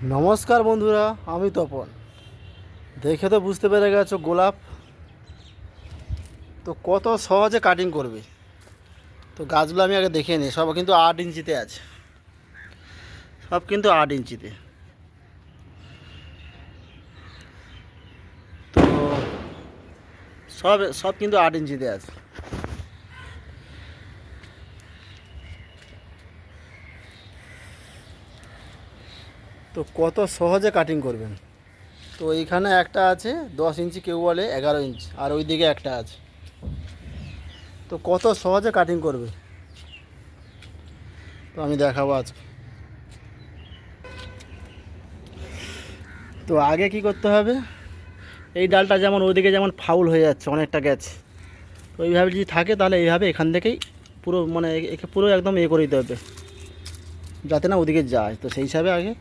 নমস্কার বন্ধুরা, আমি তপন। দেখে তো বুঝতে পেরে গেছো গোলাপ তো কত সহজে কাটিং করবে। তো গাছগুলো আমি আগে দেখে নিই, সব কিন্তু 8 ইঞ্চিতে আছে, সব কিন্তু 8 ইঞ্চিতে। তো সব সব কিন্তু 8 ইঞ্চিতে আছে। তো কত সহজে কাটিং করবেন। তো এইখানে একটা আছে 10 ইঞ্চি, কেউ বলে 11 ইঞ্চি, আর ওই দিকে একটা আছে। তো কত সহজে কাটিং করবে তো আমি দেখাবো আজকে। তো আগে কি করতে হবে, এই ডালটা যেমন ওইদিকে যেমন ফাউল হয়ে যাচ্ছে, অনেকটা গেছে, তো এইভাবে যদি থাকে তাহলে এইভাবে এখান থেকেই পুরো মানে একে পুরো একদম করে দিতে হবে, যাতে না ওদিকে যায়। তো সেই হিসাবে আগে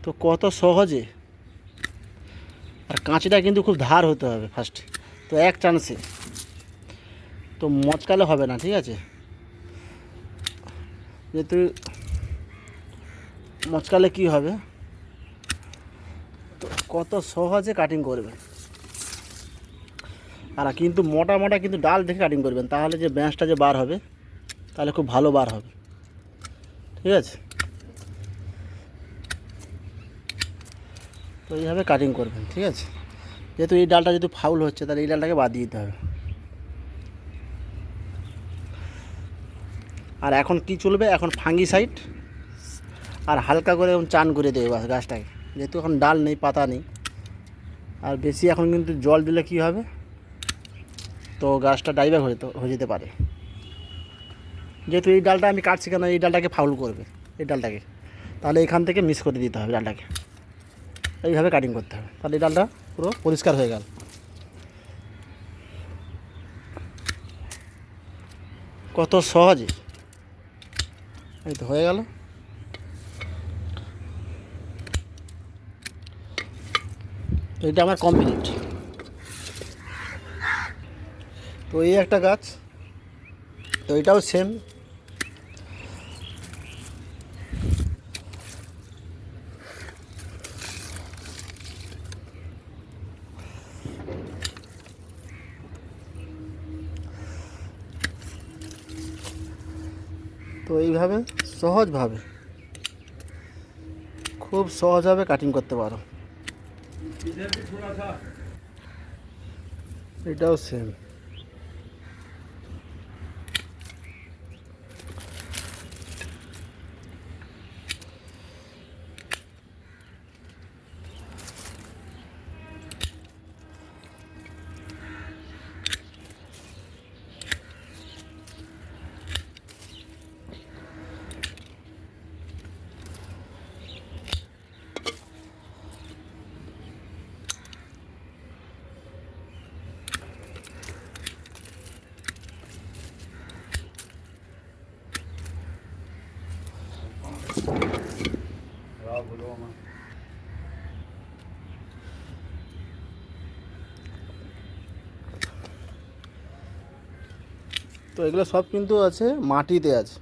তো কত সহজে। আর কাঁচিটা কিন্তু খুব ধার হতে হবে ফার্স্ট, তো এক চান্সে, তো মচকালে হবে না, ঠিক আছে? যেহেতু মচকালে কি হবে, তো কত সহজে কাটিং করবে। আর কিন্তু মোটা মোটা কিন্তু ডাল দেখে কাটিং করবেন, তাহলে যে ব্যাঁসটা যে বার হবে তাহলে খুব ভালো বার হবে, ঠিক আছে? তো এইভাবে কাটিং করবেন, ঠিক আছে? যেহেতু এই ডালটা যেহেতু ফাউল হচ্ছে, তাহলে এই ডালটাকে বাদ দিয়ে দিতে হবে। আর এখন কি চলবে, এখন ফাঙ্গিসাইড আর হালকা করে চান করে দেবে বাস গাছটাকে, যেহেতু এখন ডাল নেই, পাতা নেই। আর বেশি এখন কিন্তু জল দিলে কি হবে, তো গাছটা ডাইভার হয়ে যেতে পারে। যেহেতু এই ডালটা আমি কাটছি কেন, এই ডালটাকে ফাউল করবে, এই ডালটাকে, তাহলে এখান থেকে মিক্স করে দিতে হবে ডালটাকে, এইভাবে কাটিং করতে হবে, তাহলে এই ডালটা পুরো পরিষ্কার হয়ে গেল। কত সহজে, এই তো হয়ে গেল। এইটা আমার কমপ্লিট। তো এই একটা গাছ, তো এটাও সেম। তো এইভাবে সহজভাবে, খুব সহজভাবে কাটিং করতে পারো। এটাও সেম। তো এগুলো সব কিন্তু আছে মাটিতে আছে।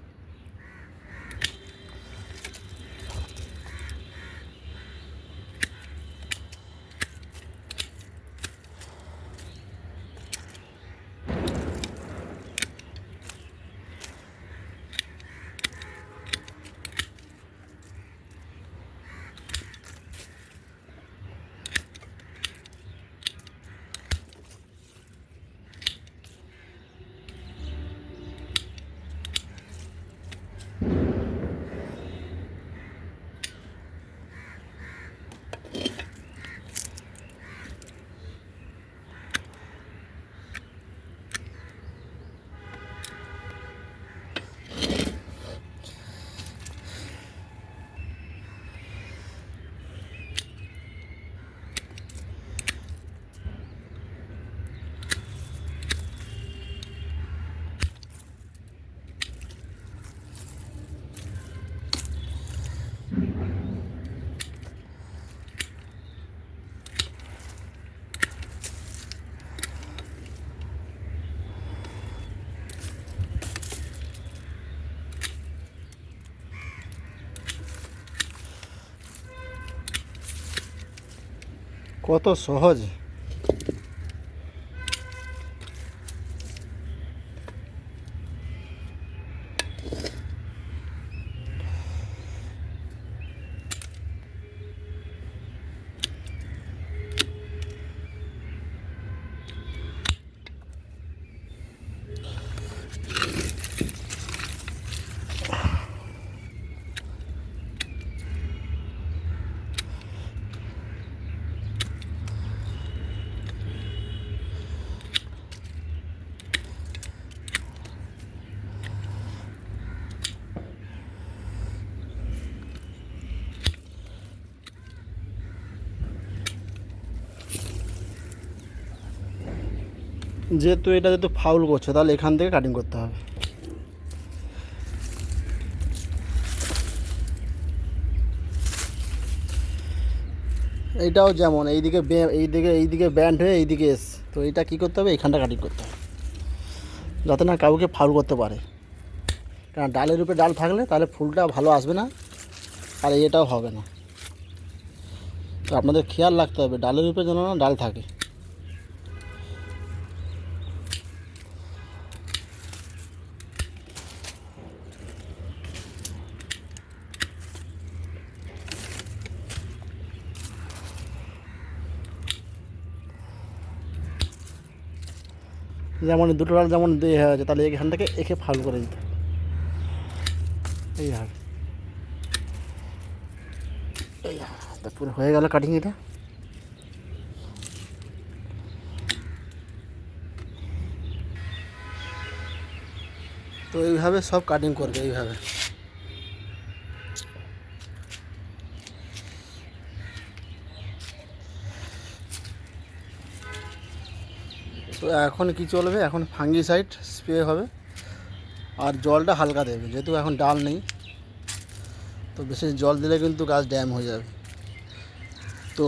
কত সহজ। যেহেতু এটা যেহেতু ফাউল করছে, তাহলে এখান থেকে কাটিং করতে হবে। এইটাও যেমন এইদিকে ব্যান্ড হয়ে এইদিকে এস, তো এইটা কী করতে হবে, এখানটা কাটিং করতে হবে যাতে না কাউকে ফাউল করতে পারে। কারণ ডালের উপরে ডাল থাকলে তাহলে ফুলটা ভালো আসবে না, আর এটাও হবে না। তো আপনাদের খেয়াল রাখতে হবে ডালের উপরে যেন না ডাল থাকে। যেমন দুটো ডাল যেমন দিয়ে হয়ে আছে, তাহলে এখান থেকে একে ফাউল করে দিতে এইভাবে। পুরো হয়ে গেল কাটিং এটা। তো এইভাবে সব কাটিং করবে এইভাবে। তো এখন কি চলবে, এখন ফাঙ্গিসাইড স্প্রে হবে আর জলটা হালকা দেবে, যেহেতু এখন ডাল নেই। তো বেশি জল দিলে কিন্তু গাছ ড্যাম হয়ে যাবে। তো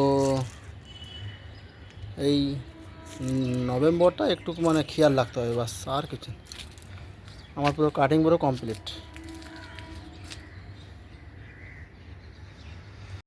এই নভেম্বরটা একটু মানে খেয়াল রাখতে হবে, বাস আর কিছু। আমার পুরো কাটিং পুরো কমপ্লিট।